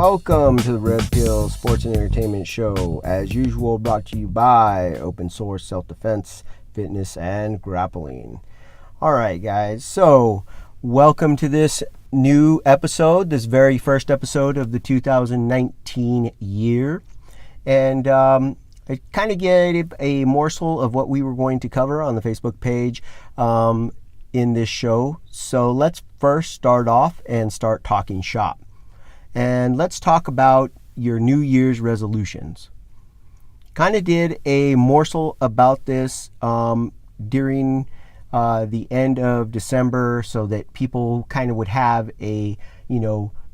Welcome to the Red Pill Sports and Entertainment Show. As usual, brought to you by Open Source Self-Defense, Fitness, and Grappling. Alright guys, so welcome to this new episode, this very first episode of the 2019 year. And I kind of gave a morsel of what we were going to cover on the Facebook page in this show. So let's first start off and start talking shop. And let's talk about your New Year's resolutions. Kind of did a morsel about this during the end of December so that people kind of would have a,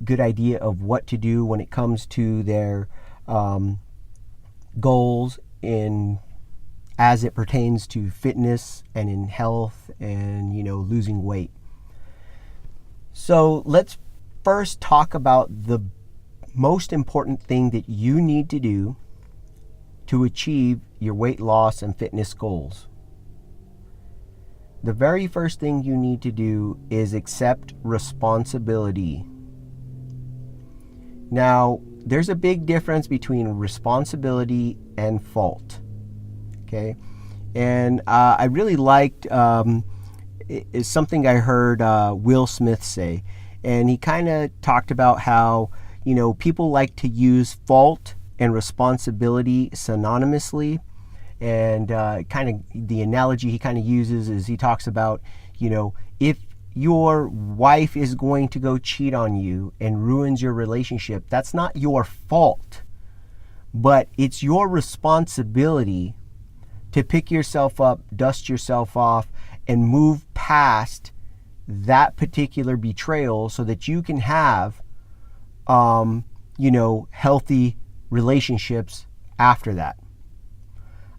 good idea of what to do when it comes to their goals as it pertains to fitness and in health and, losing weight. So let's first talk about the most important thing that you need to do to achieve your weight loss and fitness goals. The very first thing you need to do is accept responsibility. Now, there's a big difference between responsibility and fault. Okay? And I really liked is something I heard Will Smith say. And he kind of talked about how, people like to use fault and responsibility synonymously. And kind of the analogy he kind of uses is he talks about, if your wife is going to go cheat on you and ruins your relationship, that's not your fault. But it's your responsibility to pick yourself up, dust yourself off, and move past that particular betrayal so that you can have, healthy relationships after that.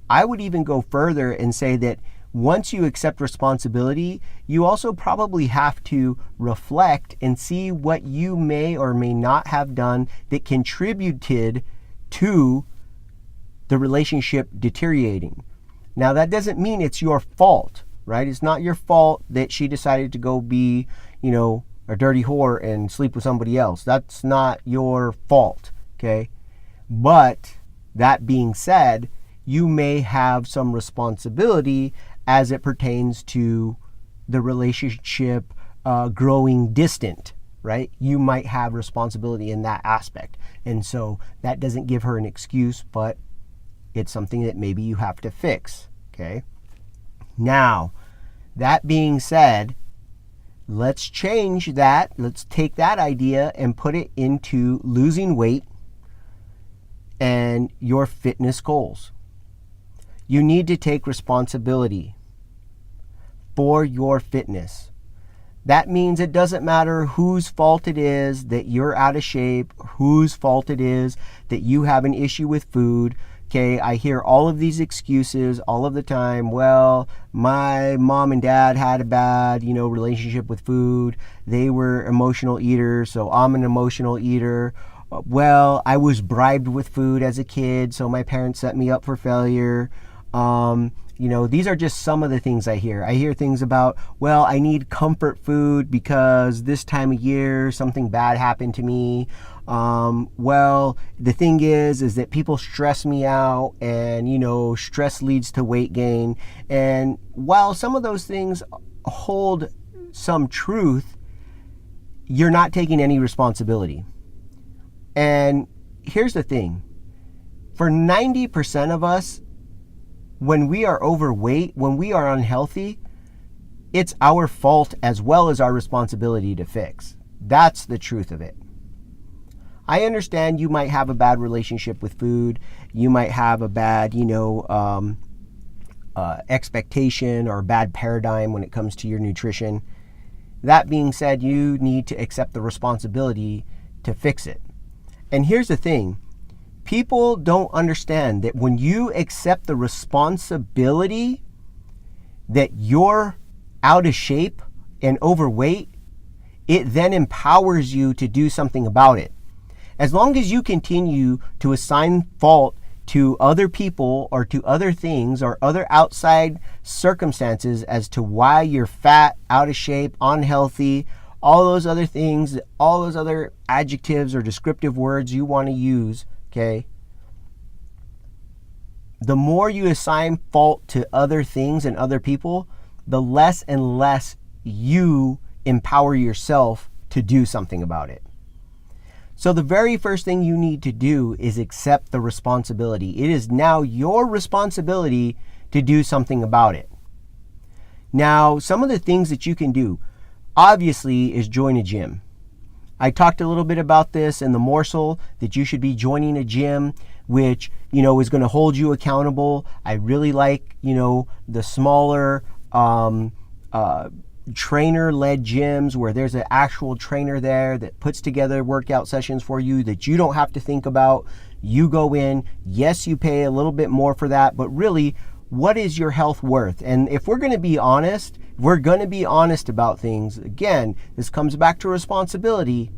I would even go further and say that once you accept responsibility, you also probably have to reflect and see what you may or may not have done that contributed to the relationship deteriorating. Now, that doesn't mean it's your fault. Right? It's not your fault that she decided to go be, a dirty whore and sleep with somebody else. That's not your fault, okay? But that being said, you may have some responsibility as it pertains to the relationship growing distant, right? You might have responsibility in that aspect. And so that doesn't give her an excuse, but it's something that maybe you have to fix, okay? Now, that being said, let's change that. Let's take that idea and put it into losing weight and your fitness goals. You need to take responsibility for your fitness. That means it doesn't matter whose fault it is that you're out of shape, whose fault it is that you have an issue with food. Okay, I hear all of these excuses all of the time. Well, my mom and dad had a bad, relationship with food. They were emotional eaters, so I'm an emotional eater. Well, I was bribed with food as a kid, so my parents set me up for failure. These are just some of the things I hear. I hear things about, well, I need comfort food because this time of year something bad happened to me. Well, the thing is that people stress me out and, stress leads to weight gain. And while some of those things hold some truth, you're not taking any responsibility. And here's the thing. For 90% of us, when we are overweight, when we are unhealthy, it's our fault as well as our responsibility to fix. That's the truth of it. I understand you might have a bad relationship with food. You might have a bad, expectation or a bad paradigm when it comes to your nutrition. That being said, you need to accept the responsibility to fix it. And here's the thing. People don't understand that when you accept the responsibility that you're out of shape and overweight, it then empowers you to do something about it. As long as you continue to assign fault to other people or to other things or other outside circumstances as to why you're fat, out of shape, unhealthy, all those other things, all those other adjectives or descriptive words you want to use, okay? The more you assign fault to other things and other people, the less and less you empower yourself to do something about it. So the very first thing you need to do is accept the responsibility. It is now your responsibility to do something about it. Now, some of the things that you can do, obviously, is join a gym. I talked a little bit about this in the morsel, that you should be joining a gym, which, is going to hold you accountable. I really like, the smaller trainer-led gyms where there's an actual trainer there that puts together workout sessions for you that you don't have to think about. You go in, yes, you pay a little bit more for that, but really, what is your health worth? And if we're going to be honest, about things, again, this comes back to responsibility.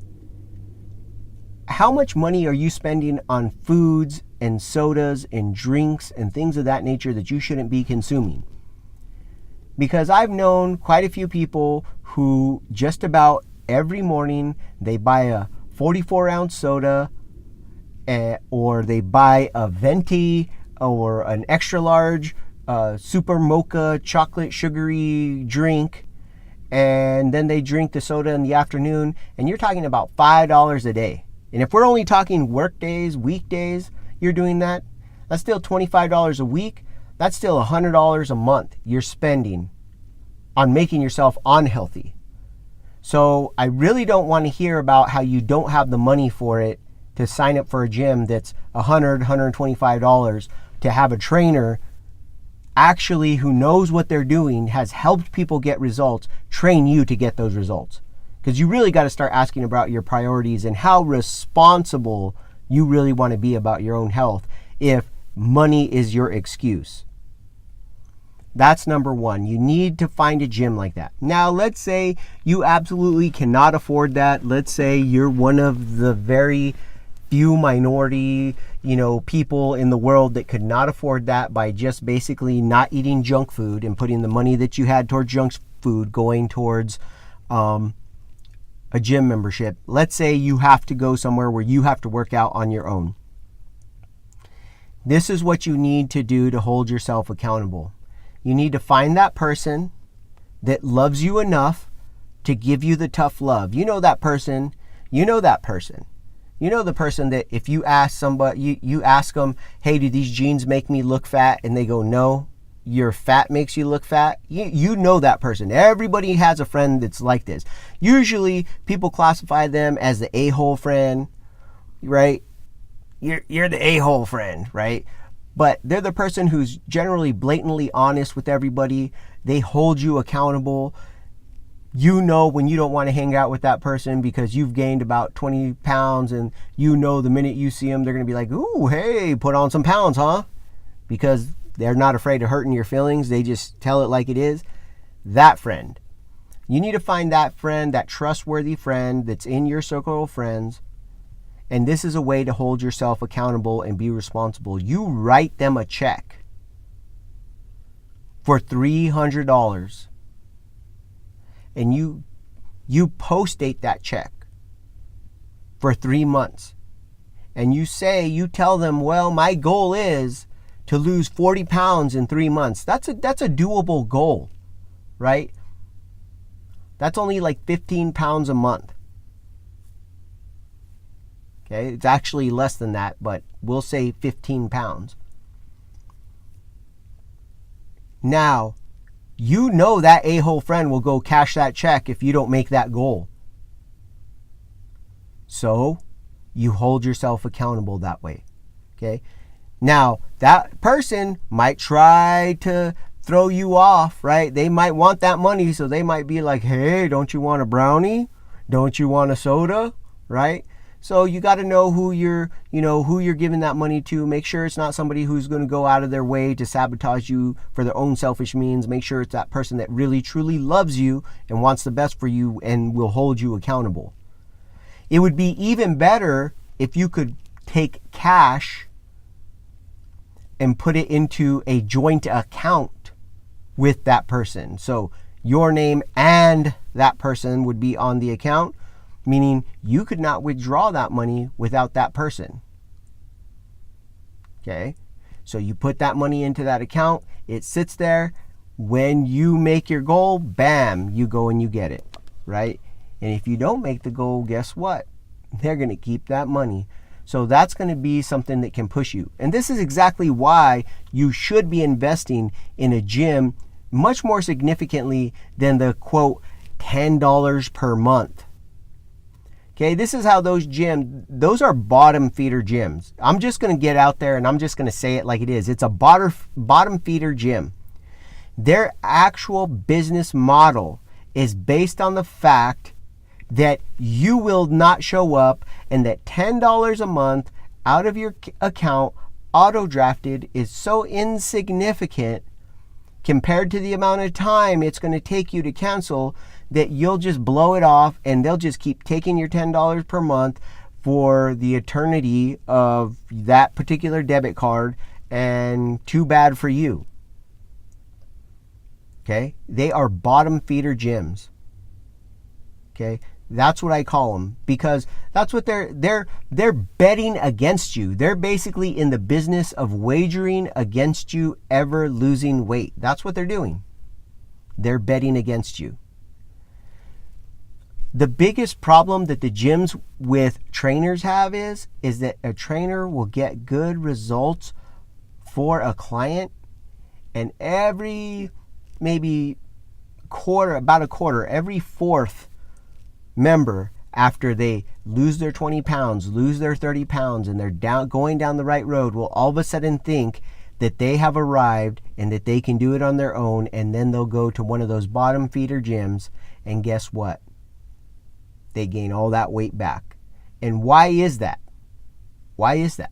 How much money are you spending on foods and sodas and drinks and things of that nature that you shouldn't be consuming? Because I've known quite a few people who just about every morning they buy a 44-ounce soda or they buy a venti or an extra large super mocha chocolate sugary drink, and then they drink the soda in the afternoon, and you're talking about $5 a day. And if we're only talking work days, weekdays, you're doing that, that's still $25 a week. That's still $100 a month you're spending on making yourself unhealthy. So I really don't want to hear about how you don't have the money for it to sign up for a gym that's $100, $125 to have a trainer actually who knows what they're doing, has helped people get results, train you to get those results. Because you really got to start asking about your priorities and how responsible you really want to be about your own health if money is your excuse. That's number one. You need to find a gym like that. Now, let's say you absolutely cannot afford that. Let's say you're one of the very few minority, people in the world that could not afford that by just basically not eating junk food and putting the money that you had towards junk food going towards a gym membership. Let's say you have to go somewhere where you have to work out on your own. This is what you need to do to hold yourself accountable. You need to find that person that loves you enough to give you the tough love. You know that person. You know the person that if you ask somebody, you ask them, hey, do these jeans make me look fat? And they go, no, your fat makes you look fat. You know that person. Everybody has a friend that's like this. Usually people classify them as the a-hole friend, right? You're the a-hole friend, right? But they're the person who's generally blatantly honest with everybody. They hold you accountable. You know when you don't want to hang out with that person because you've gained about 20 pounds, and the minute you see them, they're going to be like, ooh, hey, put on some pounds, huh? Because they're not afraid of hurting your feelings. They just tell it like it is. That friend. You need to find that friend, that trustworthy friend that's in your circle of friends. And this is a way to hold yourself accountable and be responsible. You write them a check for $300 and you post-date that check for 3 months. And you tell them, well, my goal is to lose 40 pounds in 3 months. That's a doable goal, right? That's only like 15 pounds a month. Okay, it's actually less than that, but we'll say 15 pounds. Now, that a-hole friend will go cash that check if you don't make that goal. So, you hold yourself accountable that way. Okay? Now, that person might try to throw you off, right? They might want that money, so they might be like, hey, don't you want a brownie? Don't you want a soda? Right? So you got to know who you're giving that money to. Make sure it's not somebody who's going to go out of their way to sabotage you for their own selfish means. Make sure it's that person that really, truly loves you and wants the best for you and will hold you accountable. It would be even better if you could take cash and put it into a joint account with that person. So Your name and that person would be on the account, meaning you could not withdraw that money without that person. Okay? So you put that money into that account, it sits there. When you make your goal, bam, you go and you get it, right? And if you don't make the goal, guess what? They're going to keep that money. So that's going to be something that can push you. And this is exactly why you should be investing in a gym much more significantly than the quote $10 per month. Okay, this is how those gyms, those are bottom feeder gyms. I'm just going to get out there and I'm just going to say it like it is. It's a bottom feeder gym. Their actual business model is based on the fact that you will not show up and that $10 a month out of your account auto drafted is so insignificant compared to the amount of time it's going to take you to cancel that you'll just blow it off and they'll just keep taking your $10 per month for the eternity of that particular debit card, and too bad for you. Okay? They are bottom feeder gyms. Okay? That's what I call them, because that's what they're betting against you. They're basically in the business of wagering against you ever losing weight. That's what they're doing. They're betting against you. The biggest problem that the gyms with trainers have is that a trainer will get good results for a client, and every maybe about a quarter, every fourth member, after they lose their 20 pounds, lose their 30 pounds, and they're going down the right road, will all of a sudden think that they have arrived and that they can do it on their own, and then they'll go to one of those bottom feeder gyms, and guess what? They gain all that weight back. And why is that? Why is that?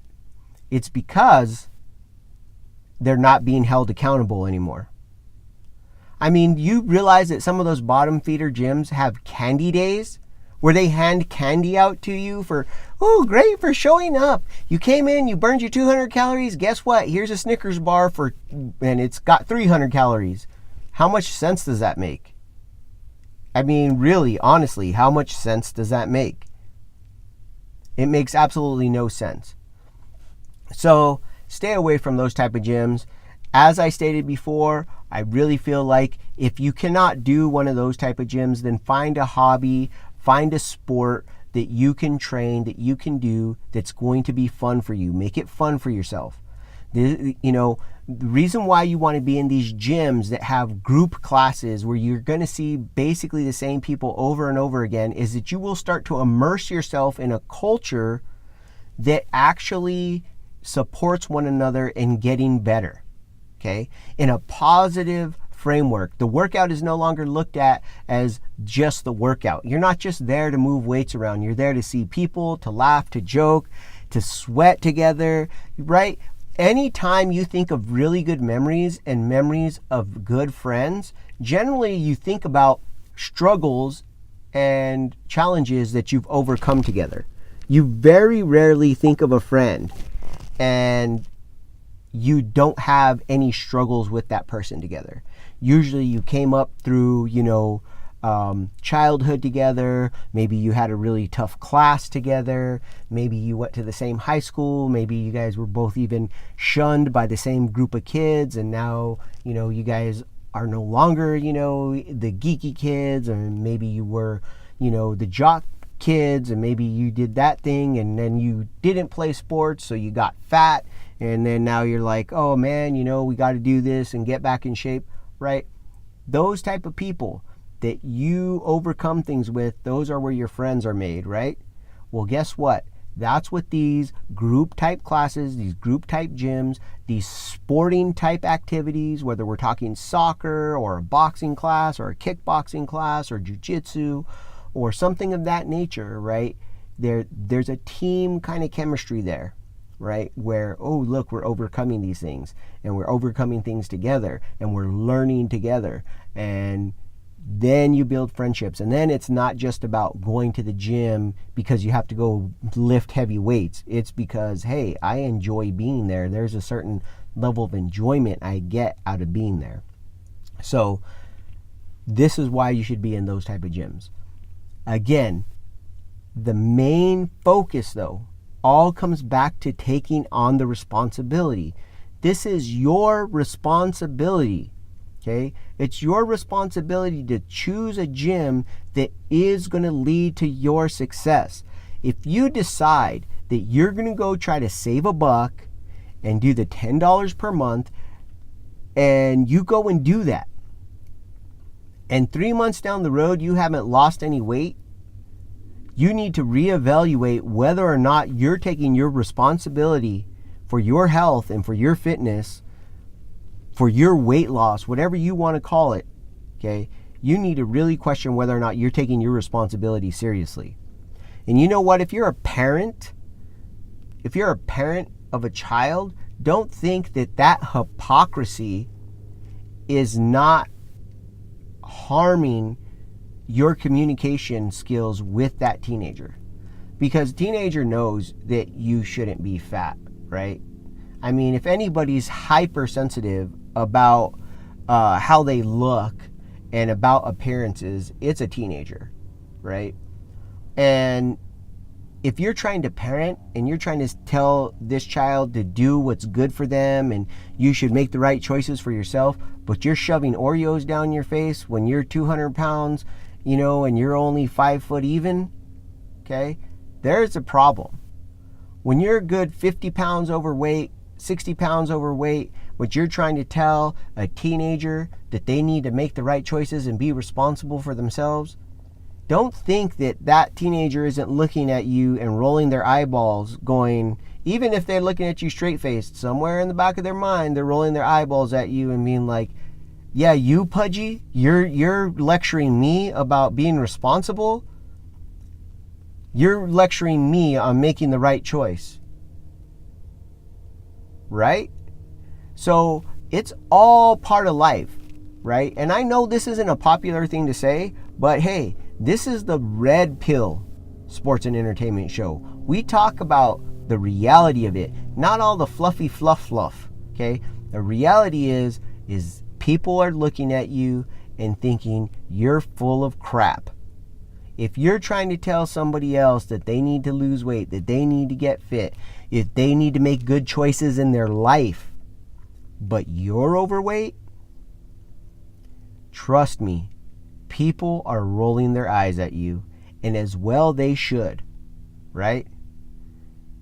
It's because they're not being held accountable anymore. I mean, you realize that some of those bottom feeder gyms have candy days where they hand candy out to you for, oh, great for showing up. You came in, you burned your 200 calories. Guess what? Here's a Snickers bar and it's got 300 calories. How much sense does that make? I mean, really, honestly, how much sense does that make? It makes absolutely no sense. So stay away from those type of gyms. As I stated before, I really feel like if you cannot do one of those type of gyms, then find a hobby, find a sport that you can train, that you can do, that's going to be fun for you. Make it fun for yourself. The reason why you want to be in these gyms that have group classes where you're going to see basically the same people over and over again is that you will start to immerse yourself in a culture that actually supports one another in getting better. Okay, in a positive framework. The workout is no longer looked at as just the workout. You're not just there to move weights around. You're there to see people, to laugh, to joke, to sweat together, right? Anytime you think of really good memories and memories of good friends, generally you think about struggles and challenges that you've overcome together. You very rarely think of a friend and you don't have any struggles with that person together. Usually you came up through, childhood together. Maybe you had a really tough class together. Maybe you went to the same high school. Maybe you guys were both even shunned by the same group of kids. And now, you guys are no longer, the geeky kids, or maybe you were, the jock kids, and maybe you did that thing and then you didn't play sports, so you got fat. And then now you're like, oh man, we got to do this and get back in shape, right? Those type of people that you overcome things with, those are where your friends are made, right? Well, guess what? That's what these group type classes, these group type gyms, these sporting type activities, whether we're talking soccer or a boxing class or a kickboxing class or jiu-jitsu or something of that nature, right? There's a team kind of chemistry there. Right? Where, oh, look, we're overcoming these things and we're overcoming things together and we're learning together. And then you build friendships. And then it's not just about going to the gym because you have to go lift heavy weights. It's because, hey, I enjoy being there. There's a certain level of enjoyment I get out of being there. So This is why you should be in those type of gyms. Again, the main focus, though, all comes back to taking on the responsibility. This is your responsibility, okay? It's your responsibility to choose a gym that is going to lead to your success. If you decide that you're going to go try to save a buck and do the $10 per month, and you go and do that, and 3 months down the road you haven't lost any weight, you need to reevaluate whether or not you're taking your responsibility for your health and for your fitness, for your weight loss, whatever you want to call it, okay? You need to really question whether or not you're taking your responsibility seriously. And you know what? If you're a parent of a child, don't think that hypocrisy is not harming your communication skills with that teenager, because teenager knows that you shouldn't be fat, right? I mean, if anybody's hypersensitive about how they look and about appearances, it's a teenager, right? And if you're trying to parent and you're trying to tell this child to do what's good for them and you should make the right choices for yourself, but you're shoving Oreos down your face when you're 200 pounds, and you're only 5 foot even, okay, there's a problem. When you're a good 50 pounds overweight, 60 pounds overweight, but you're trying to tell a teenager that they need to make the right choices and be responsible for themselves, don't think that teenager isn't looking at you and rolling their eyeballs going, even if they're looking at you straight-faced, somewhere in the back of their mind, they're rolling their eyeballs at you and being like, yeah, you pudgy, you're lecturing me about being responsible. You're lecturing me on making the right choice. Right? So it's all part of life, right? And I know this isn't a popular thing to say, but hey, this is the Red Pill Sports and Entertainment Show. We talk about the reality of it, not all the fluffy fluff, okay? The reality is people are looking at you and thinking you're full of crap. If you're trying to tell somebody else that they need to lose weight, that they need to get fit, if they need to make good choices in their life, but you're overweight, trust me, people are rolling their eyes at you, and as well they should, right?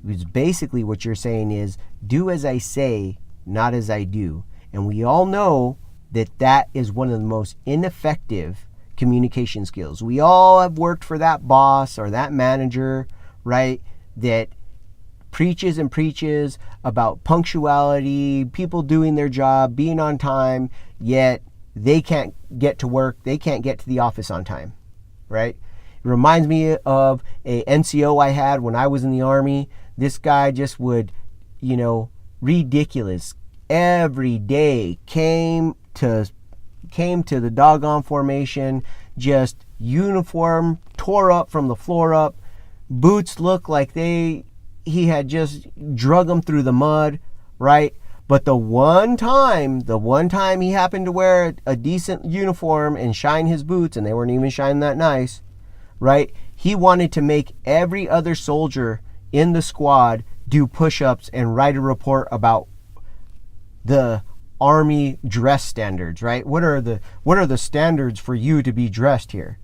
Because basically what you're saying is, do as I say, not as I do. And we all know that is one of the most ineffective communication skills. We all have worked for that boss or that manager, right, that preaches and preaches about punctuality, people doing their job, being on time, yet they can't get to work, they can't get to the office on time, right? It reminds me of a NCO I had when I was in the Army. This guy just would, ridiculous. Every day came to the doggone formation, just uniform tore up from the floor up, boots looked like he had just drug them through the mud, right? But the one time he happened to wear a decent uniform and shine his boots, and they weren't even shining that nice, right? He wanted to make every other soldier in the squad do push-ups and write a report about the Army dress standards, right? What are the standards for you to be dressed here?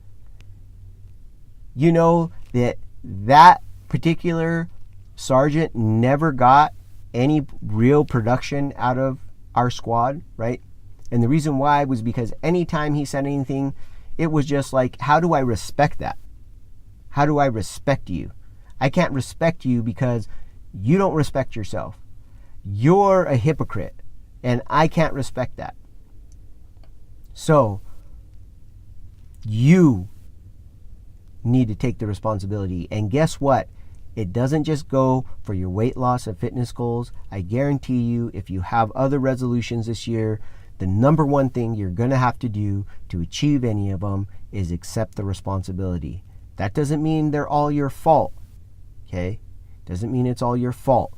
You know that particular sergeant never got any real production out of our squad, right? And the reason why was because anytime he said anything, it was just like, how do I respect that? How do I respect you? I can't respect you because you don't respect yourself. You're a hypocrite, and I can't respect that. So, you need to take the responsibility. And guess what? It doesn't just go for your weight loss and fitness goals. I guarantee you, if you have other resolutions this year, the number one thing you're going to have to do to achieve any of them is accept the responsibility. That doesn't mean they're all your fault, okay? Doesn't mean it's all your fault.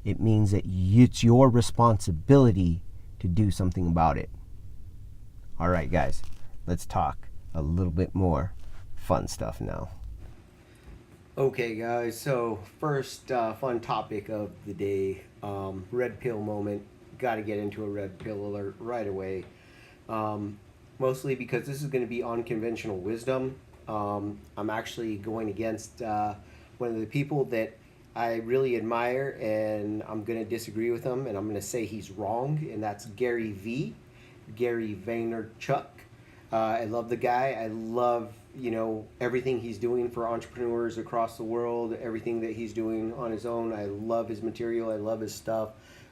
It means that it's your responsibility to do something about it. All right, guys, let's talk a little bit more fun stuff now. Okay, guys, so first fun topic of the day, red pill moment. Got to get into a red pill alert right away. Mostly because this is going to be unconventional wisdom. I'm actually going against one of the people that I really admire, and I'm going to disagree with him, and I'm going to say he's wrong, and that's Gary Vaynerchuk. I love the guy. I love everything he's doing for entrepreneurs across the world. Everything that he's doing on his own. I love his material. I love his stuff.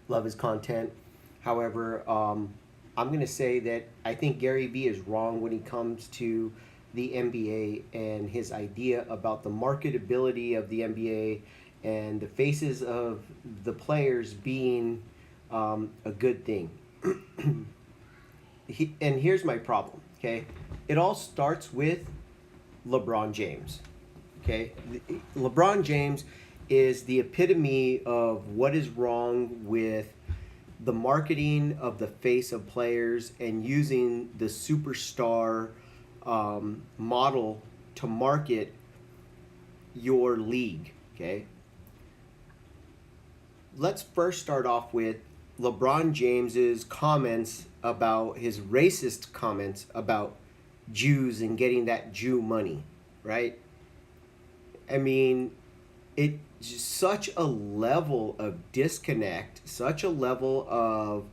Love his content. However, I'm going to say that I think Gary Vee is wrong when he comes to the NBA and his idea about the marketability of the NBA and the faces of the players being a good thing. And here's my problem, okay? It all starts with LeBron James, okay? LeBron James is the epitome of what is wrong with the marketing of the face of players and using the superstar model to market your league, okay? Let's first start off with LeBron James's comments about his racist comments about Jews and getting that Jew money, right? I mean, it's such a level of disconnect, such a level of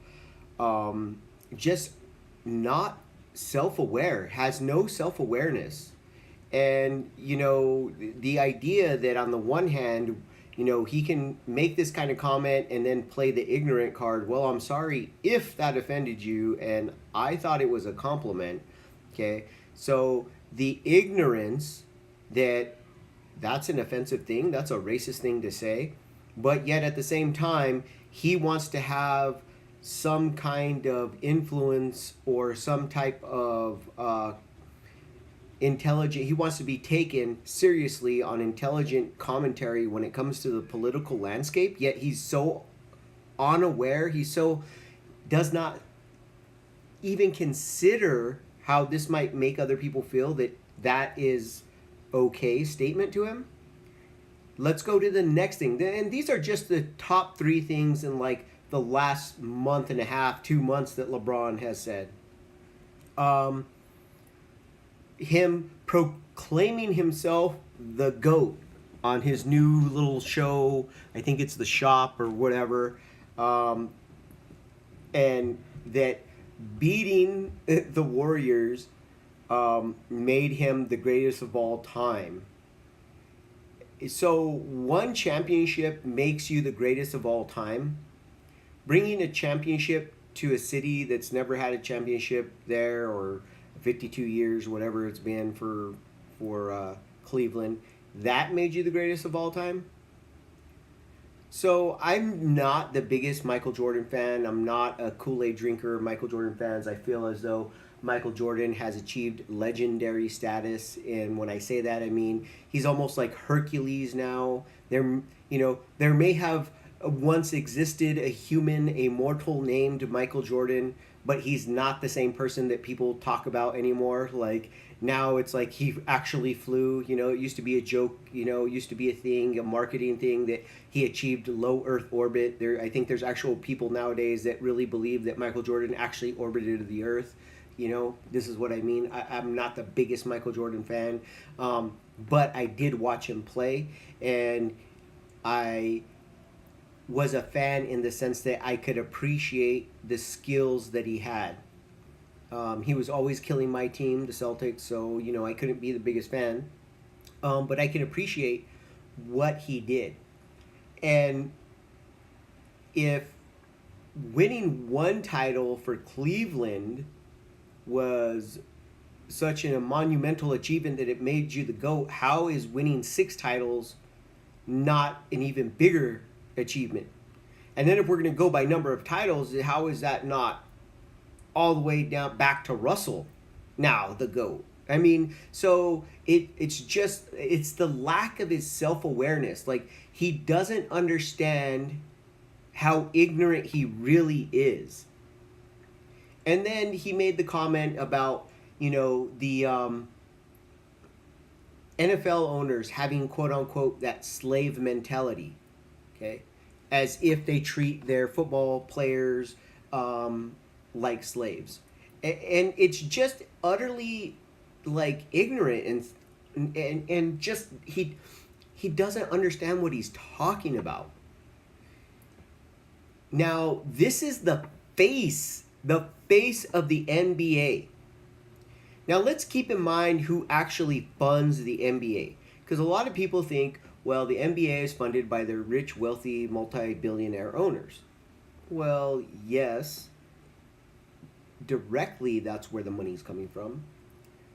just not self-aware, has no self-awareness. And, the idea that on the one hand, he can make this kind of comment and then play the ignorant card. Well, I'm sorry if that offended you, and I thought it was a compliment. Okay, so the ignorance that's an offensive thing, that's a racist thing to say, but yet at the same time, he wants to have some kind of influence or some type of intelligent, he wants to be taken seriously on intelligent commentary when it comes to the political landscape, yet he's so unaware, he so does not even consider how this might make other people feel that is okay statement to him. Let's go to the next thing. And these are just the top 3 things in like the last month and a half, 2 months that LeBron has said. Him proclaiming himself the GOAT on his new little show. I think it's The Shop or whatever. And that beating the Warriors made him the greatest of all time. So one championship makes you the greatest of all time. Bringing a championship to a city that's never had a championship there, or 52 years, whatever it's been for Cleveland, that made you the greatest of all time. So I'm not the biggest Michael Jordan fan. I'm not a Kool-Aid drinker of Michael Jordan fans. I feel as though Michael Jordan has achieved legendary status, and when I say that, I mean he's almost like Hercules now. There may have once existed a human, a mortal named Michael Jordan, but he's not the same person that people talk about anymore. Like now it's like he actually flew, it used to be a joke, it used to be a thing, a marketing thing that he achieved low Earth orbit. I think there's actual people nowadays that really believe that Michael Jordan actually orbited the Earth. This is what I mean. I'm not the biggest Michael Jordan fan, but I did watch him play, and I was a fan in the sense that I could appreciate the skills that he had. He was always killing my team, the Celtics, so I couldn't be the biggest fan, but I can appreciate what he did. And if winning one title for Cleveland was such a monumental achievement that it made you the GOAT, how is winning 6 titles not an even bigger achievement? And then if we're going to go by number of titles, how is that not all the way down back to Russell now the GOAT? I mean, so it's the lack of his self-awareness. Like, he doesn't understand how ignorant he really is. And then he made the comment about, the NFL owners having quote unquote that slave mentality, okay, as if they treat their football players like slaves, and it's just utterly like ignorant and just he doesn't understand what he's talking about. Now this is the face of the NBA. Now let's keep in mind who actually funds the NBA, because a lot of people think, well, the NBA is funded by their rich, wealthy, multi-billionaire owners. Well, yes, directly that's where the money's coming from,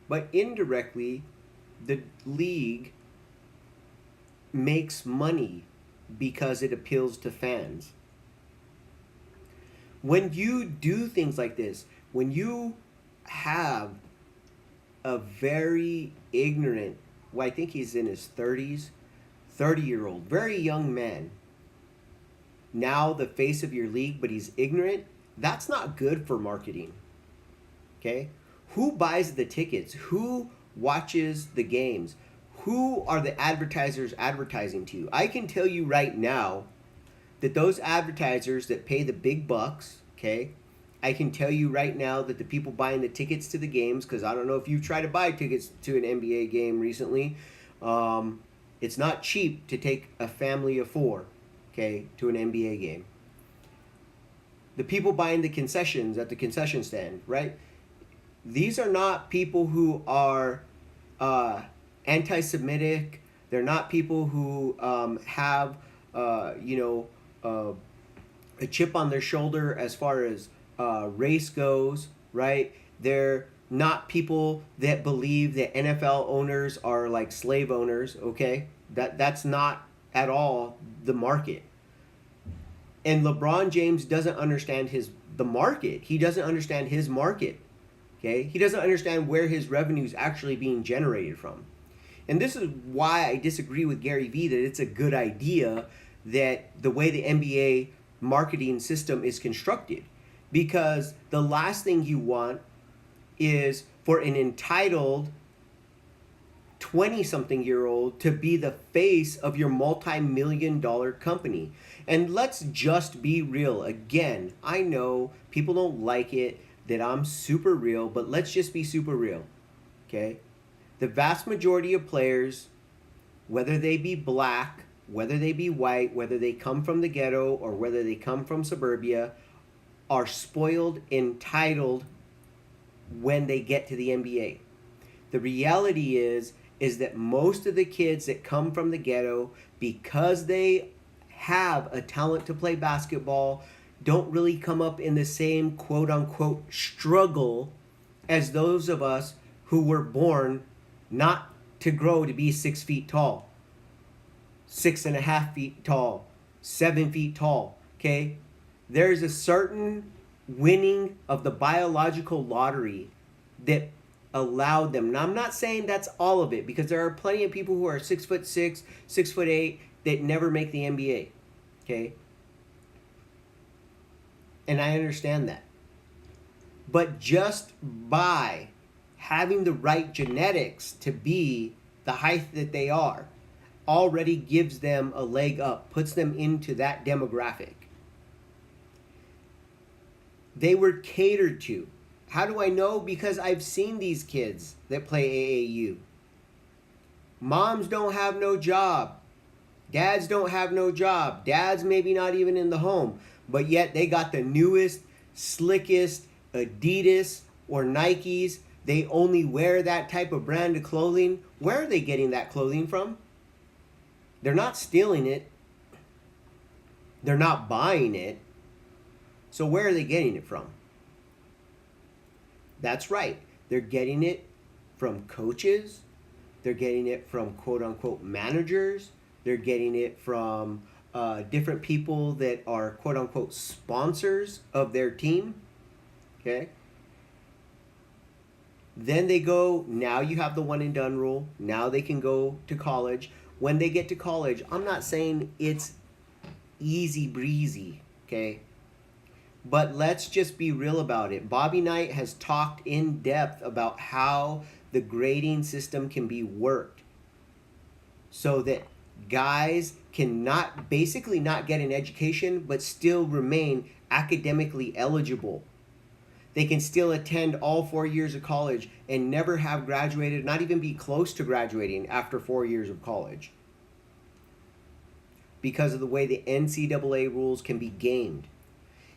but indirectly, the league makes money because it appeals to fans. When you do things like this, when you have a very ignorant, well, I think he's in his 30s, 30-year-old, very young man, now the face of your league, but he's ignorant, that's not good for marketing. Okay? Who buys the tickets? Who watches the games? Who are the advertisers advertising to? I can tell you right now that those advertisers that pay the big bucks, okay, I can tell you right now that the people buying the tickets to the games, because I don't know if you've tried to buy tickets to an NBA game recently, it's not cheap to take a family of four, okay, to an NBA game. The people buying the concessions at the concession stand, right? These are not people who are anti-Semitic. They're not people who have, a chip on their shoulder as far as race goes, right? They're not people that believe that NFL owners are like slave owners, okay? That's not at all the market. And LeBron James doesn't understand the market. He doesn't understand his market. Okay? He doesn't understand where his revenue is actually being generated from. And this is why I disagree with Gary Vee that it's a good idea that the way the NBA marketing system is constructed. Because the last thing you want is for an entitled 20-something-year-old to be the face of your multi-million-dollar company. And let's just be real. Again, I know people don't like it that I'm super real, but let's just be super real, okay? The vast majority of players, whether they be black, whether they be white, whether they come from the ghetto or whether they come from suburbia, are spoiled, entitled when they get to the NBA. The reality is that most of the kids that come from the ghetto, because they have a talent to play basketball, don't really come up in the same quote-unquote struggle as those of us who were born not to grow to be 6 feet tall, 6.5 feet tall, 7 feet tall, okay? There's a certain winning of the biological lottery that allowed them. Now, I'm not saying that's all of it, because there are plenty of people who are 6'6", 6'8", that never make the NBA, okay? And I understand that. But just by having the right genetics to be the height that they are already gives them a leg up, puts them into that demographic. They were catered to. How do I know? Because I've seen these kids that play AAU. Moms don't have no job. Dads don't have no job. Dads maybe not even in the home. But yet they got the newest, slickest Adidas or Nikes. They only wear that type of brand of clothing. Where are they getting that clothing from? They're not stealing it. They're not buying it. So where are they getting it from? That's right. They're getting it from coaches. They're getting it from quote-unquote managers. They're getting it from different people that are quote-unquote sponsors of their team. Okay? Then they go, now you have the one and done rule. Now they can go to college. When they get to college, I'm not saying it's easy breezy, okay? But let's just be real about it. Bobby Knight has talked in depth about how the grading system can be worked so that guys can not basically not get an education but still remain academically eligible. They can still attend all 4 years of college and never have graduated, not even be close to graduating after 4 years of college, because of the way the NCAA rules can be gamed.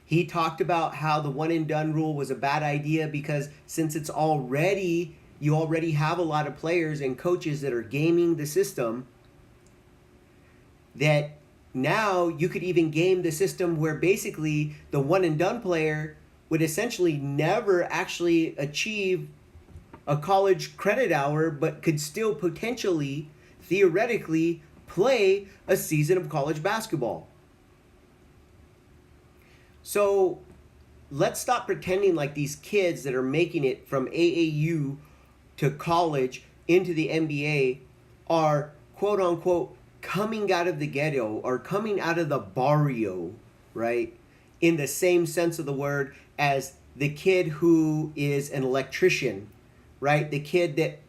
He talked about how the one and done rule was a bad idea because since you already have a lot of players and coaches that are gaming the system, that now you could even game the system where basically the one and done player would essentially never actually achieve a college credit hour, but could still potentially, theoretically, play a season of college basketball. So let's stop pretending like these kids that are making it from AAU to college into the NBA are quote unquote coming out of the ghetto or coming out of the barrio, right? In the same sense of the word as the kid who is an electrician, right? The kid that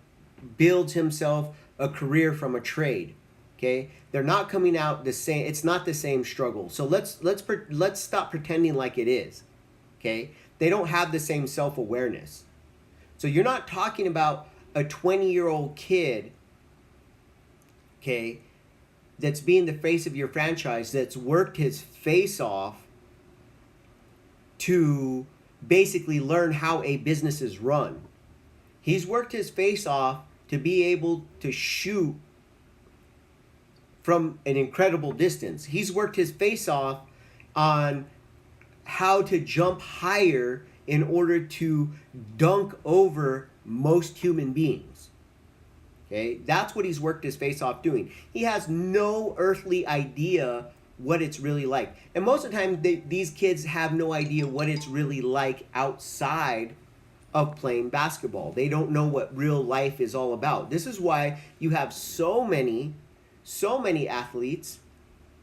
builds himself a career from a trade. Okay, they're not coming out the same. It's not the same struggle. So let's stop pretending like it is. Okay, they don't have the same self-awareness. So you're not talking about a 20-year-old kid, okay, that's being the face of your franchise, that's worked his face off to basically learn how a business is run. He's worked his face off to be able to shoot from an incredible distance. He's worked his face off on how to jump higher in order to dunk over most human beings. Okay, that's what he's worked his face off doing. He has no earthly idea what it's really like. And most of the time, these kids have no idea what it's really like outside of playing basketball. They don't know what real life is all about. This is why you have so many athletes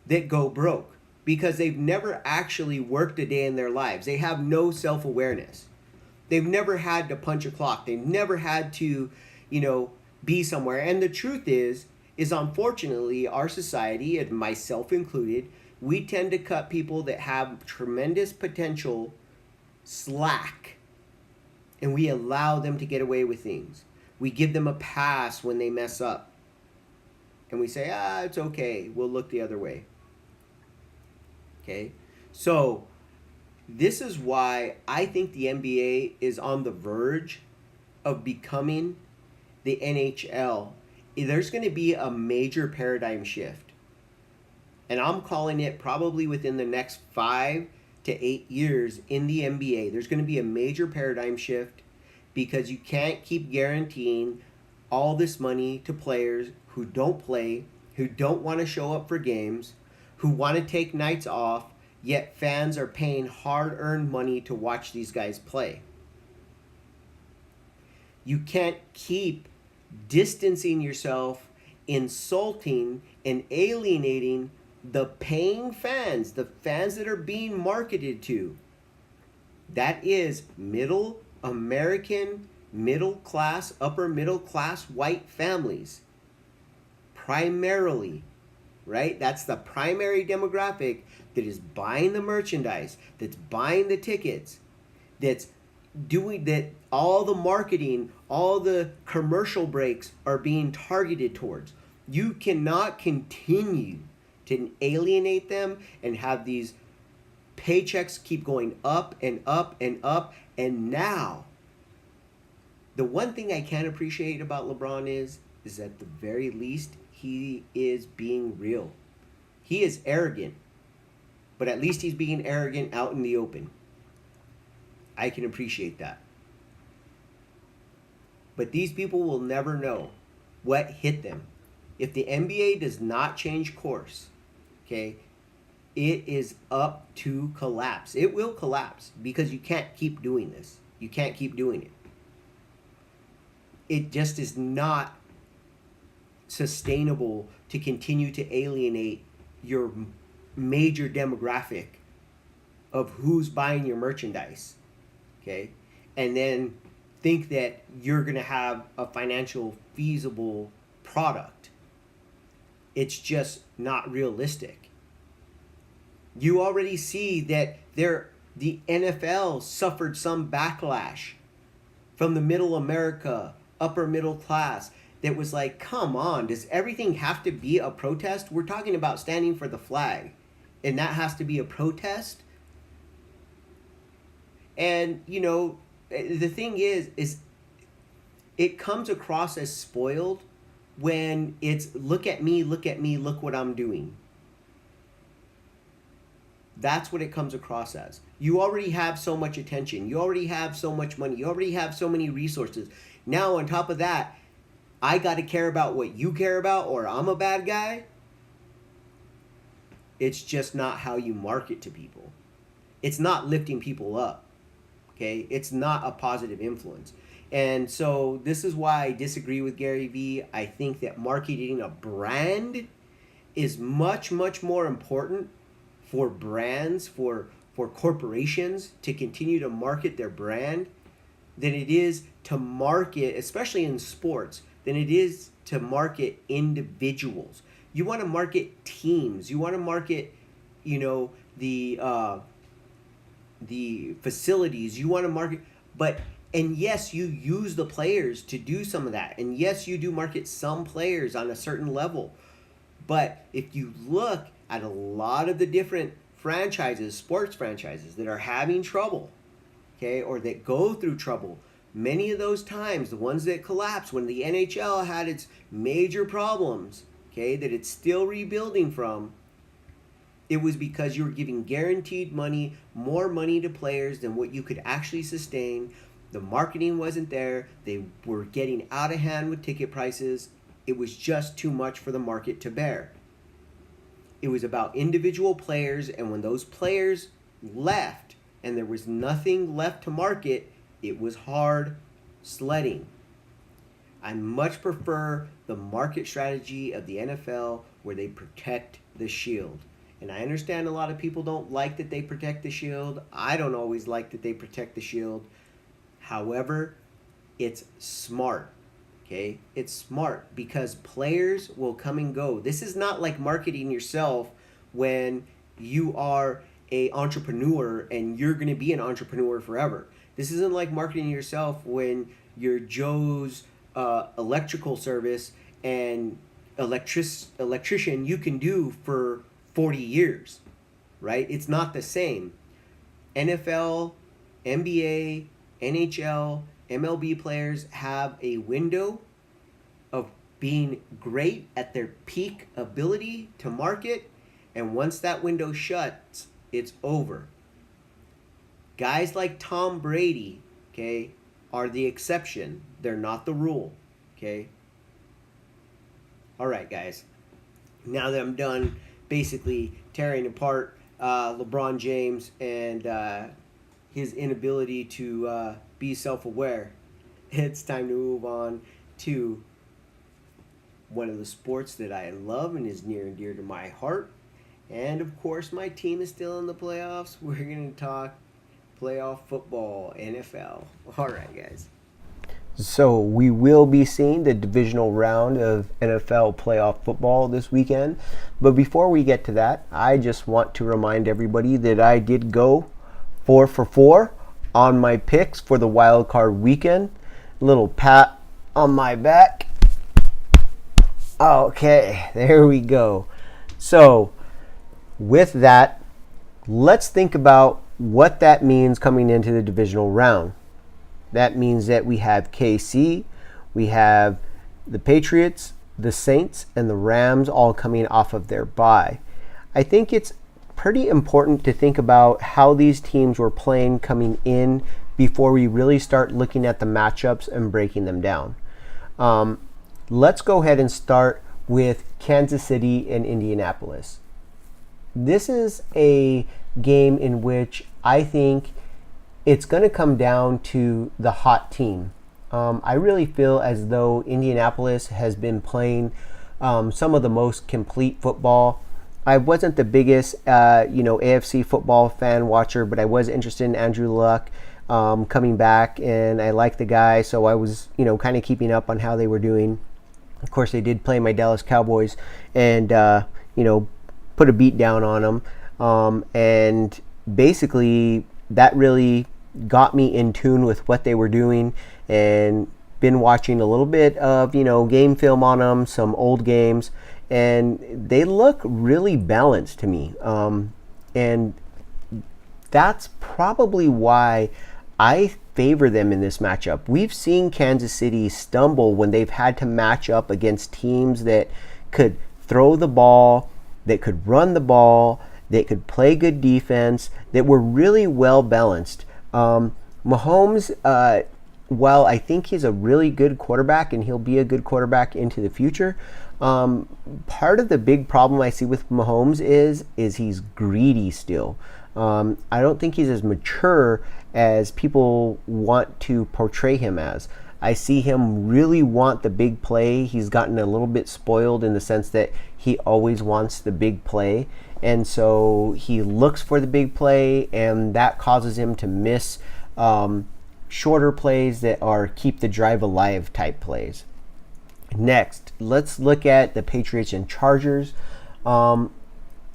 that go broke, because they've never actually worked a day in their lives. They have no self-awareness. They've never had to punch a clock. They've never had to, be somewhere. And the truth is unfortunately our society, and myself included, we tend to cut people that have tremendous potential slack, and we allow them to get away with things. We give them a pass when they mess up. And we say, it's okay, we'll look the other way. Okay? So, this is why I think the NBA is on the verge of becoming the NHL. There's going to be a major paradigm shift. And I'm calling it probably within the next 5 to 8 years in the NBA. There's going to be a major paradigm shift because you can't keep guaranteeing all this money to players who don't play, who don't want to show up for games, who want to take nights off, yet fans are paying hard-earned money to watch these guys play. You can't keep distancing yourself, insulting and alienating the paying fans, the fans that are being marketed to. That is middle American, middle class, upper middle class white families. Primarily, right? That's the primary demographic that is buying the merchandise, that's buying the tickets, that's doing that. All the marketing, all the commercial breaks are being targeted towards. You cannot continue to alienate them and have these paychecks keep going up and up and up. And now, the one thing I can appreciate about LeBron is at the very least, he is being real. He is arrogant, but at least he's being arrogant out in the open. I can appreciate that. But these people will never know what hit them. If the NBA does not change course, okay, it is up to collapse. It will collapse because you can't keep doing this. You can't keep doing it. It just is not sustainable to continue to alienate your major demographic of who's buying your merchandise, okay? And then think that you're going to have a financial feasible product. It's just not realistic. You already see that the NFL suffered some backlash from the middle America, upper middle class, that was like, come on, does everything have to be a protest? We're talking about standing for the flag, and that has to be a protest? And, the thing is it comes across as spoiled when it's look at me, look what I'm doing. That's what it comes across as. You already have so much attention. You already have so much money. You already have so many resources. Now, on top of that, I got to care about what you care about, or I'm a bad guy. It's just not how you market to people. It's not lifting people up. Okay? It's not a positive influence. And so this is why I disagree with Gary Vee. I think that marketing a brand is much, much more important for brands, for corporations to continue to market their brand than it is to market, especially in sports, than it is to market individuals. You want to market teams. You want to market, the facilities. You want to market, and yes, you use the players to do some of that. And yes, you do market some players on a certain level. But if you look at a lot of the different franchises, sports franchises that are having trouble, okay, or that go through trouble, many of those times, the ones that collapsed when the NHL had its major problems, okay, that it's still rebuilding from, it was because you were giving guaranteed money, more money to players than what you could actually sustain. The marketing wasn't there. They were getting out of hand with ticket prices. It was just too much for the market to bear. It was about individual players, and when those players left and there was nothing left to market, it was hard sledding. I much prefer the market strategy of the NFL where they protect the shield. And I understand a lot of people don't like that they protect the shield. I don't always like that they protect the shield. However, it's smart. Okay, it's smart because players will come and go. This is not like marketing yourself when you are an entrepreneur and you're going to be an entrepreneur forever. This isn't like marketing yourself when you're Joe's electrical service and electrician you can do for 40 years, right? It's not the same. NFL, NBA, NHL, MLB players have a window of being great at their peak ability to market, and once that window shuts, it's over. Guys like Tom Brady, okay, are the exception. They're not the rule, okay? All right, guys. Now that I'm done basically tearing apart LeBron James and his inability to be self-aware, it's time to move on to one of the sports that I love and is near and dear to my heart. And of course, my team is still in the playoffs. We're going to talk playoff football, NFL. All right, guys. So we will be seeing the divisional round of NFL playoff football this weekend. But before we get to that, I just want to remind everybody that I did go 4 for 4 on my picks for the wild card weekend. Little pat on my back. Okay, there we go. So with that, let's think about what that means coming into the divisional round. That means that we have KC, we have the Patriots, the Saints, and the Rams all coming off of their bye. I think it's pretty important to think about how these teams were playing coming in before we really start looking at the matchups and breaking them down. Let's go ahead and start with Kansas City and Indianapolis. This is a game in which I think it's going to come down to the hot team. I really feel as though Indianapolis has been playing some of the most complete football. I wasn't the biggest, AFC football fan watcher, but I was interested in Andrew Luck coming back, and I liked the guy, so I was, kind of keeping up on how they were doing. Of course, they did play my Dallas Cowboys, and put a beat down on them, and basically that really got me in tune with what they were doing, and been watching a little bit of game film on them, some old games, and they look really balanced to me, and that's probably why I favor them in this matchup. We've seen Kansas City stumble when they've had to match up against teams that could throw the ball, that could run the ball, that could play good defense, that were really well balanced. Mahomes, while I think he's a really good quarterback and he'll be a good quarterback into the future, part of the big problem I see with Mahomes is he's greedy still. I don't think he's as mature as people want to portray him as. I see him really want the big play. He's gotten a little bit spoiled in the sense that he always wants the big play. And so he looks for the big play, and that causes him to miss shorter plays that are keep the drive alive type plays. Next, let's look at the Patriots and Chargers.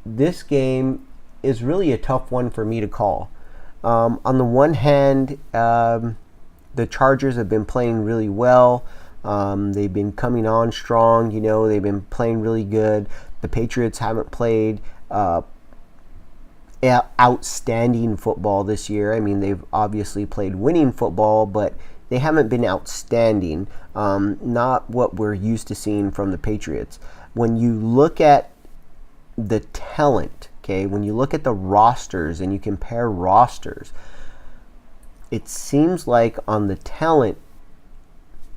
This game is really a tough one for me to call. On the one hand, the Chargers have been playing really well. They've been coming on strong. They've been playing really good. The Patriots haven't played outstanding football this year. I mean, they've obviously played winning football, but they haven't been outstanding. Not what we're used to seeing from the Patriots. When you look at the talent, when you look at the rosters and you compare rosters, it seems like on the talent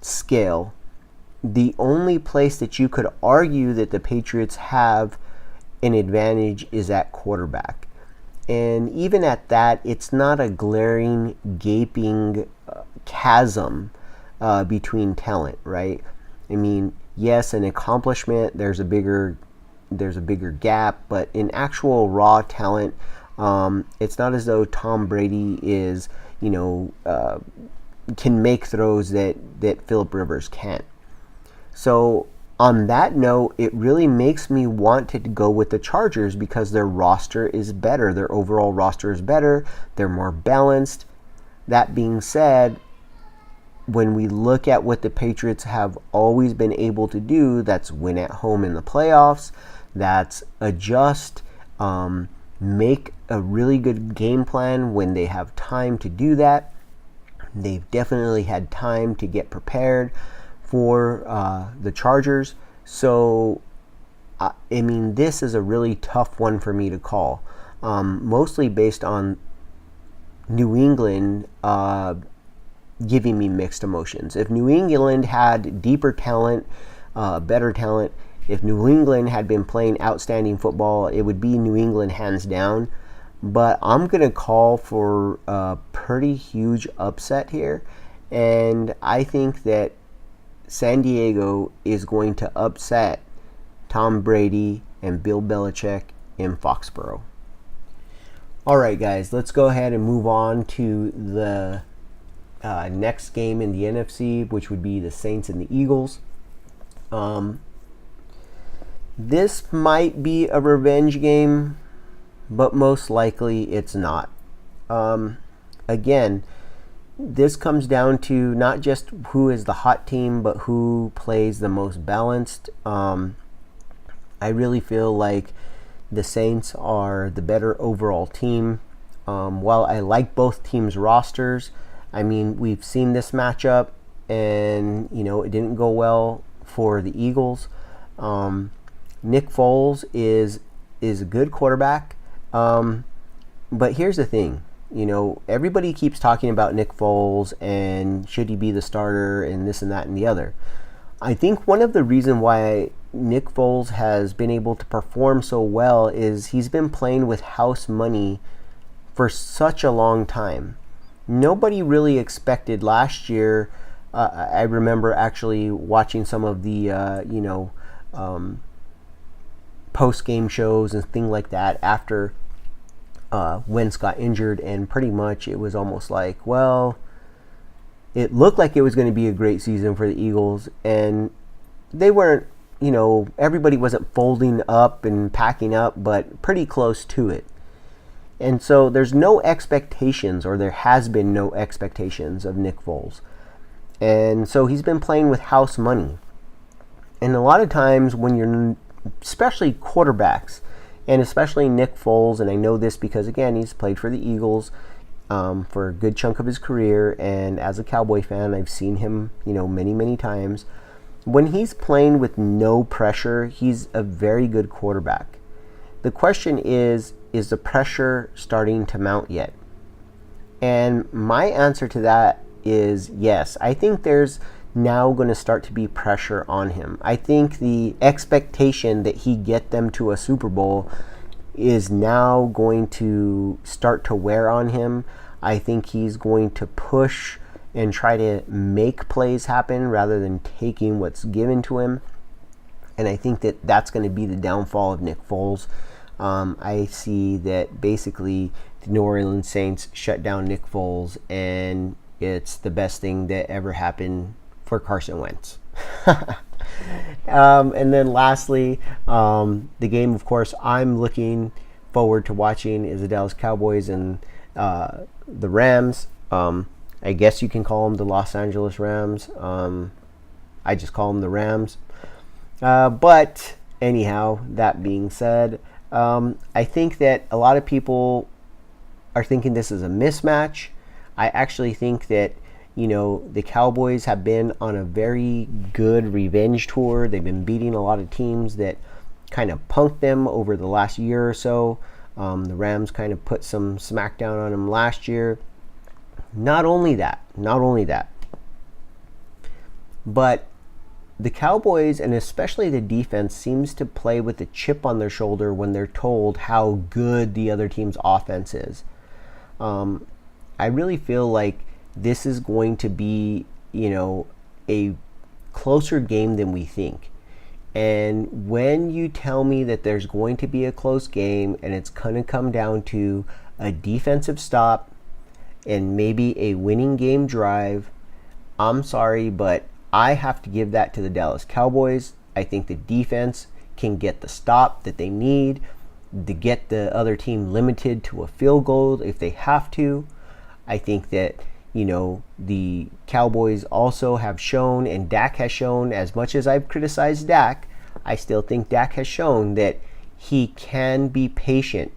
scale, the only place that you could argue that the Patriots have an advantage is at quarterback. And even at that, it's not a glaring, gaping chasm between talent, right? I mean, yes, an accomplishment, there's a bigger gap, but in actual raw talent, it's not as though Tom Brady is, can make throws that Phillip Rivers can't. So on that note, it really makes me want to go with the Chargers because their roster is better. Their overall roster is better. They're more balanced. That being said, when we look at what the Patriots have always been able to do, that's win at home in the playoffs, that's adjust, make a really good game plan when they have time to do that. They've definitely had time to get prepared for the Chargers. So, this is a really tough one for me to call, mostly based on New England giving me mixed emotions. If New England had deeper talent, better talent, if New England had been playing outstanding football, it would be New England hands down. But I'm going to call for a pretty huge upset here. And I think that San Diego is going to upset Tom Brady and Bill Belichick in Foxborough. All right, guys, let's go ahead and move on to the next game in the NFC, which would be the Saints and the Eagles. This might be a revenge game, but most likely it's not. Again, this comes down to not just who is the hot team, but who plays the most balanced. I really feel like the Saints are the better overall team. While I like both teams' rosters, we've seen this matchup, and it didn't go well for the Eagles. Nick Foles is a good quarterback, but here's the thing. Everybody keeps talking about Nick Foles and should he be the starter and this and that and the other. I think one of the reasons why Nick Foles has been able to perform so well is he's been playing with house money for such a long time. Nobody really expected last year. I remember actually watching some of the, post-game shows and things like that after Wentz got injured, and pretty much it was almost like, well, it looked like it was going to be a great season for the Eagles, and they weren't, everybody wasn't folding up and packing up, but pretty close to it. And so there's no expectations, or there has been no expectations of Nick Foles. And so he's been playing with house money. And a lot of times when you're, especially quarterbacks, and especially Nick Foles, and I know this because, again, he's played for the Eagles for a good chunk of his career, and as a Cowboy fan, I've seen him, many, many times. When he's playing with no pressure, he's a very good quarterback. The question is the pressure starting to mount yet? And my answer to that is yes. I think there's now going to start to be pressure on him. I think the expectation that he get them to a Super Bowl is now going to start to wear on him. I think he's going to push and try to make plays happen rather than taking what's given to him. And I think that that's going to be the downfall of Nick Foles. I see that basically the New Orleans Saints shut down Nick Foles, and it's the best thing that ever happened for Carson Wentz. And then lastly, the game, of course, I'm looking forward to watching is the Dallas Cowboys and the Rams. I guess you can call them the Los Angeles Rams. I just call them the Rams. But anyhow, that being said, I think that a lot of people are thinking this is a mismatch. I actually think that, the Cowboys have been on a very good revenge tour. They've been beating a lot of teams that kind of punked them over the last year or so. The Rams kind of put some smackdown on them last year. Not only that, but the Cowboys, and especially the defense, seems to play with a chip on their shoulder when they're told how good the other team's offense is. I really feel like this is going to be, a closer game than we think. And when you tell me that there's going to be a close game and it's going to come down to a defensive stop and maybe a winning game drive, I'm sorry, but I have to give that to the Dallas Cowboys. I think the defense can get the stop that they need to get the other team limited to a field goal if they have to. I think that, the Cowboys also have shown, and Dak has shown, as much as I've criticized Dak, I still think Dak has shown that he can be patient.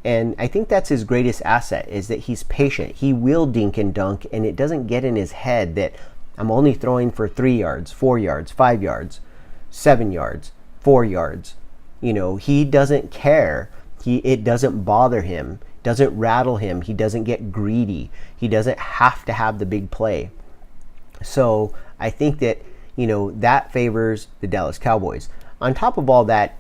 And I think that's his greatest asset, is that he's patient. He will dink and dunk, and it doesn't get in his head that I'm only throwing for 3 yards, 4 yards, 5 yards, 7 yards, 4 yards. He doesn't care. It doesn't bother him, doesn't rattle him. He doesn't get greedy. He doesn't have to have the big play. So I think that, that favors the Dallas Cowboys. On top of all that,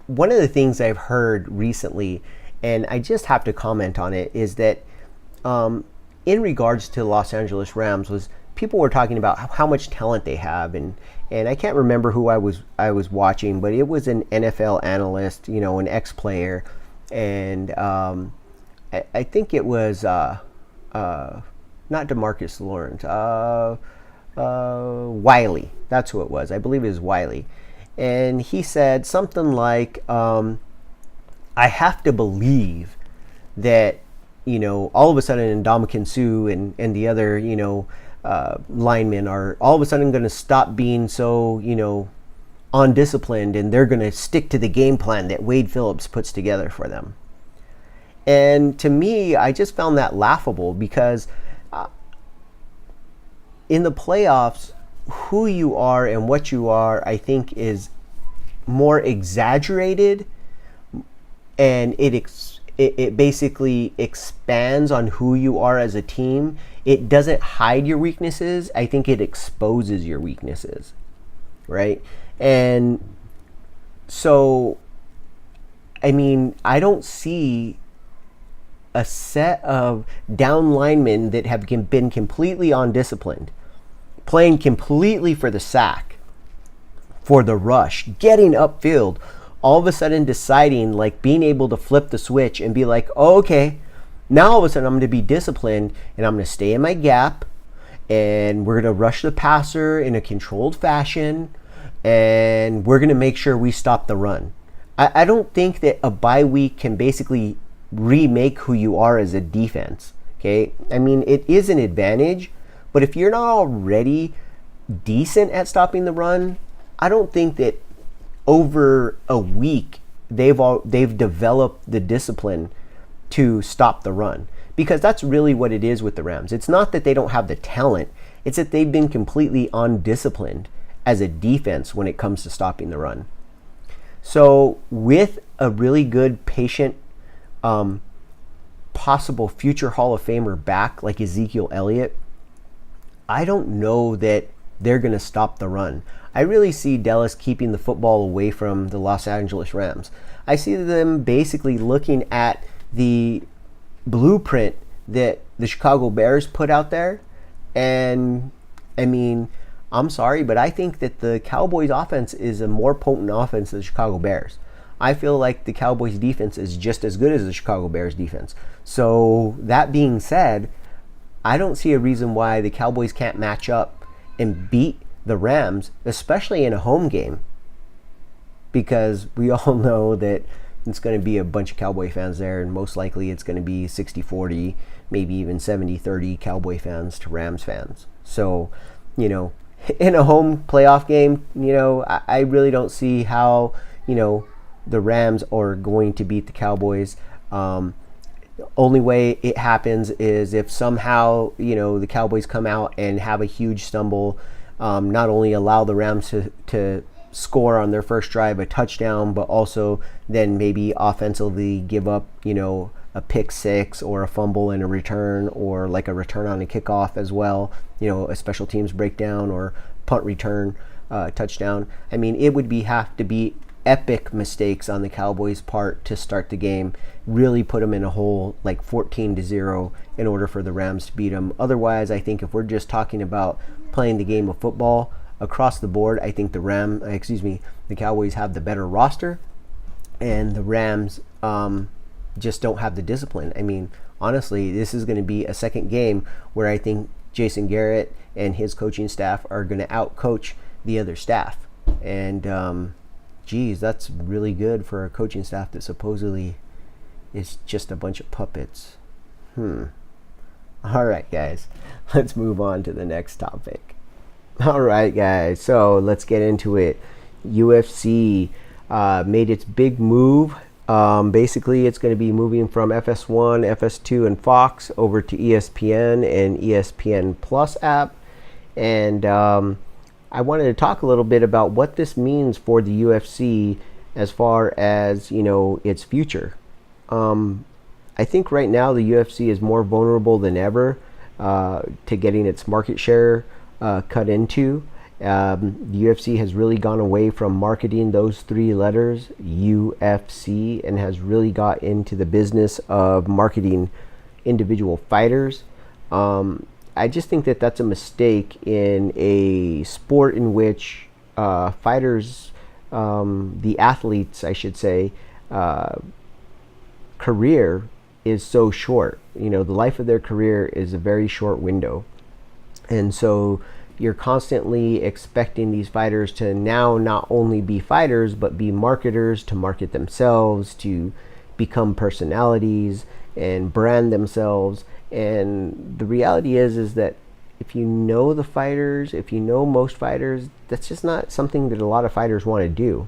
one of the things I've heard recently, and I just have to comment on it, is that in regards to the Los Angeles Rams, was people were talking about how much talent they have, and I can't remember who I was watching, but it was an NFL analyst, an ex-player, and I think it was not DeMarcus Lawrence, Wiley. That's who it was. I believe it was Wiley. And he said something like, I have to believe that, all of a sudden Ndamukong Suh and the other, linemen are all of a sudden going to stop being so, undisciplined, and they're going to stick to the game plan that Wade Phillips puts together for them. And to me, I just found that laughable, because in the playoffs, who you are and what you are, I think, is more exaggerated, and it basically expands on who you are as a team. It doesn't hide your weaknesses. I think it exposes your weaknesses, right? And so, I don't see a set of down linemen that have been completely undisciplined, playing completely for the sack, for the rush, getting upfield, all of a sudden deciding, like being able to flip the switch and be like, oh, okay, now all of a sudden I'm going to be disciplined and I'm going to stay in my gap and we're going to rush the passer in a controlled fashion and we're going to make sure we stop the run. I don't think that a bye week can basically remake who you are as a defense. Okay, I mean, it is an advantage, but if you're not already decent at stopping the run, I don't think that over a week they've developed the discipline to stop the run, because that's really what it is with the Rams. It's not that they don't have the talent, it's that they've been completely undisciplined as a defense when it comes to stopping the run. So with a really good, patient, possible future Hall of Famer back like Ezekiel Elliott, I don't know that they're going to stop the run. I really see Dallas keeping the football away from the Los Angeles Rams. I see them basically looking at the blueprint that the Chicago Bears put out there, and I mean, I'm sorry, but I think that the Cowboys offense is a more potent offense than the Chicago Bears. I feel like the Cowboys defense is just as good as the Chicago Bears defense. So that being said, I don't see a reason why the Cowboys can't match up and beat the Rams, especially in a home game, because we all know that it's going to be a bunch of Cowboy fans there, and most likely it's going to be 60-40, maybe even 70-30 Cowboy fans to Rams fans. So, you know, in a home playoff game, you know, I really don't see how, you know, the Rams are going to beat the Cowboys. Only way it happens is if somehow, you know, the Cowboys come out and have a huge stumble, not only allow the Rams to score on their first drive a touchdown, but also then maybe offensively give up, you know, a pick six or a fumble and a return, or like a return on a kickoff as well, you know, a special teams breakdown or punt return touchdown. I mean, it would have to be epic mistakes on the Cowboys' part to start the game, really put them in a hole like 14-0 in order for the Rams to beat them. Otherwise, I think if we're just talking about playing the game of football across the board, I think the Cowboys have the better roster, and the Rams just don't have the discipline. I mean, honestly, this is going to be a second game where I think Jason Garrett and his coaching staff are going to outcoach the other staff. And, geez, that's really good for a coaching staff that supposedly is just a bunch of puppets. All right, guys, let's move on to the next topic. All right, guys, so let's get into it. UFC made its big move. Basically, it's going to be moving from FS1, FS2, and Fox over to ESPN and ESPN Plus app. And I wanted to talk a little bit about what this means for the UFC as far as, you know, its future. I think right now the UFC is more vulnerable than ever to getting its market share cut into. The UFC has really gone away from marketing those three letters, UFC, and has really got into the business of marketing individual fighters. I just think that that's a mistake in a sport in which fighters, the athletes, I should say, career is so short. You know, the life of their career is a very short window. And so you're constantly expecting these fighters to now not only be fighters, but be marketers, to market themselves, to become personalities and brand themselves. And the reality is that if you know the fighters, if you know most fighters, that's just not something that a lot of fighters want to do.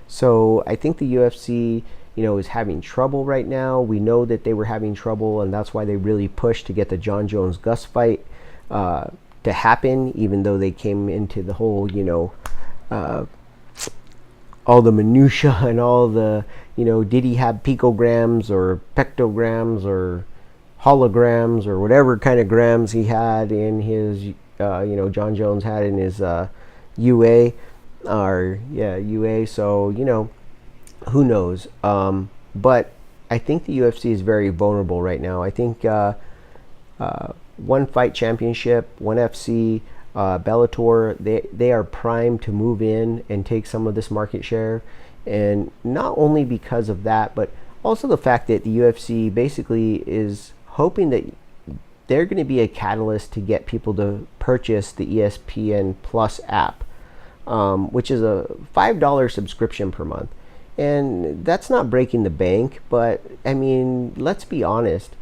So I think the UFC, you know, is having trouble right now. We know that they were having trouble, and that's why they really pushed to get the Jon Jones-Gus fight to happen, even though they came into the whole, you know, all the minutia and all the, you know, did he have picograms or pectograms or holograms or whatever kind of grams he had in his, you know, Jon Jones had in his UA. So, you know, who knows? But I think the UFC is very vulnerable right now. I think One Fight Championship, One FC, Bellator, they are primed to move in and take some of this market share. And not only because of that, but also the fact that the UFC basically is hoping that they're going to be a catalyst to get people to purchase the ESPN Plus app, which is a $5 subscription per month. And that's not breaking the bank, but I mean, let's be honest.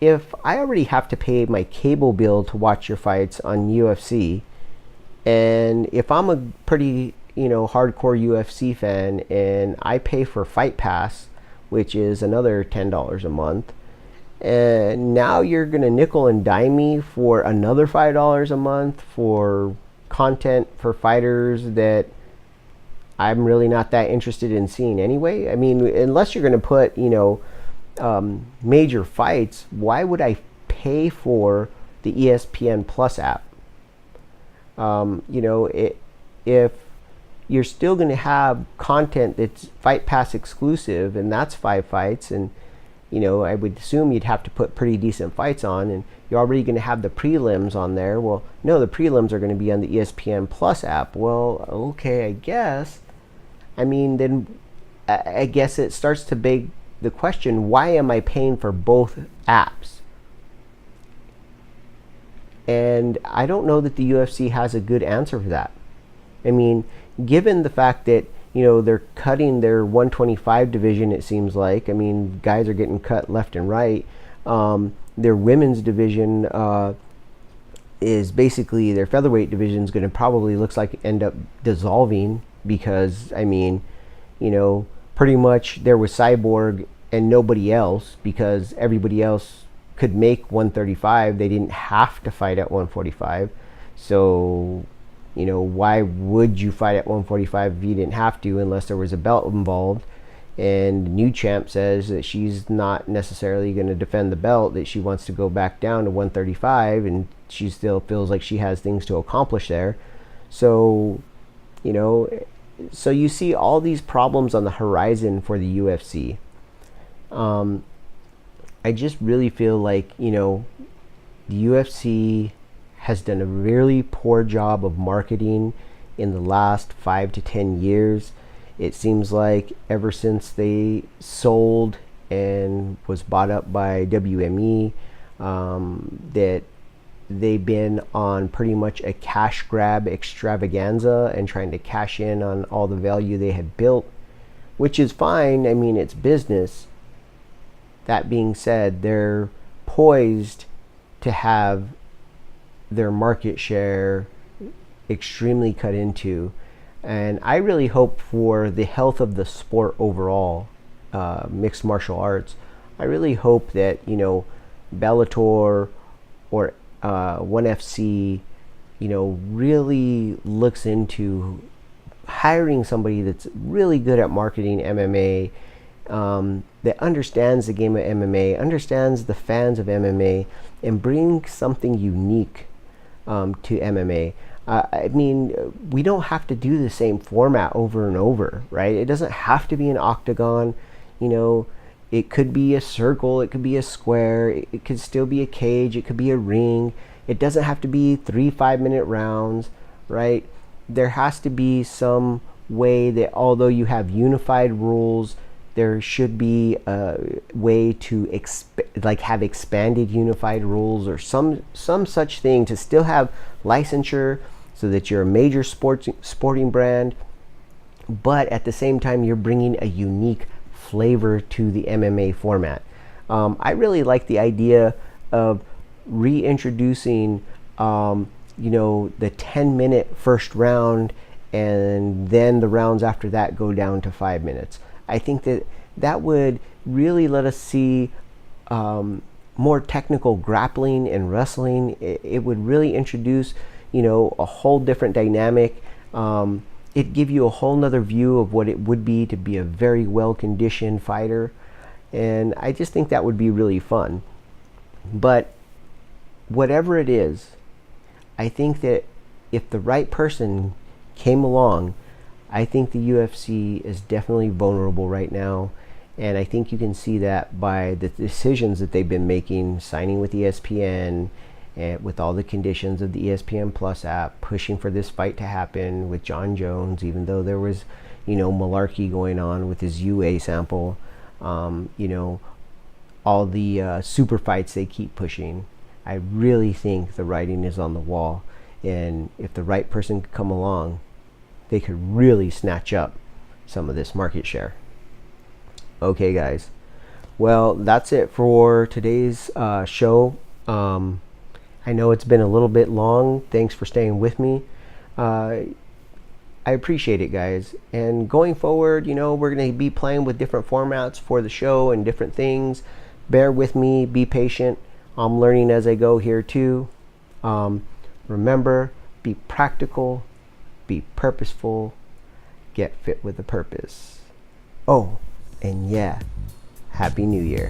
If I already have to pay my cable bill to watch your fights on UFC, and if I'm a pretty, hardcore UFC fan and I pay for Fight Pass, which is another $10 a month, and now you're going to nickel and dime me for another $5 a month for content for fighters that I'm really not that interested in seeing anyway. I mean, unless you're going to put, major fights, why would I pay for the ESPN Plus app? If you're still going to have content that's Fight Pass exclusive, and that's 5 fights, and I would assume you'd have to put pretty decent fights on, and you're already going to have the prelims on there. Well, no, the prelims are going to be on the ESPN Plus app. Well, okay, I guess. I mean, then I guess it starts to beg the question, why am I paying for both apps? And I don't know that the UFC has a good answer for that. I mean, given the fact that, they're cutting their 125 division, it seems like. I mean, guys are getting cut left and right. Their women's division is basically, their featherweight division is going to probably, looks like, end up dissolving because, I mean, pretty much there was Cyborg and nobody else, because everybody else could make 135. They didn't have to fight at 145. So, why would you fight at 145 if you didn't have to, unless there was a belt involved? And the new champ says that she's not necessarily going to defend the belt, that she wants to go back down to 135, and she still feels like she has things to accomplish there. So, so you see all these problems on the horizon for the UFC. I just really feel like, the UFC has done a really poor job of marketing in the last 5 to 10 years. It seems like ever since they sold and was bought up by WME, that they've been on pretty much a cash grab extravaganza and trying to cash in on all the value they had built, which is fine. I mean, it's business. That being said, they're poised to have their market share extremely cut into. And I really hope for the health of the sport overall, mixed martial arts. I really hope that, Bellator or ONE FC, really looks into hiring somebody that's really good at marketing MMA, that understands the game of MMA, understands the fans of MMA, and brings something unique to MMA. I mean, we don't have to do the same format over and over, right? It doesn't have to be an octagon. It could be a circle, it could be a square, it could still be a cage, it could be a ring. It doesn't have to be 3 5-minute rounds, right? There has to be some way that, although you have unified rules, there should be a way to have expanded unified rules, or some such thing, to still have licensure so that you're a major sporting brand, but at the same time you're bringing a unique flavor to the MMA format. I really like the idea of reintroducing the 10-minute first round, and then the rounds after that go down to 5 minutes. I think that would really let us see more technical grappling and wrestling. It would really introduce, a whole different dynamic. It'd give you a whole nother view of what it would be to be a very well-conditioned fighter. And I just think that would be really fun. But whatever it is, I think that if the right person came along, I think the UFC is definitely vulnerable right now. And I think you can see that by the decisions that they've been making, signing with ESPN, and with all the conditions of the ESPN Plus app, pushing for this fight to happen with John Jones, even though there was, malarkey going on with his UA sample, all the super fights they keep pushing. I really think the writing is on the wall, and if the right person could come along, they could really snatch up some of this market share. Okay, guys. Well, that's it for today's show. I know it's been a little bit long. Thanks for staying with me. I appreciate it, guys. And going forward, we're going to be playing with different formats for the show and different things. Bear with me. Be patient. I'm learning as I go here too. Remember, be practical, be purposeful, get fit with a purpose. Oh, and yeah, Happy New Year.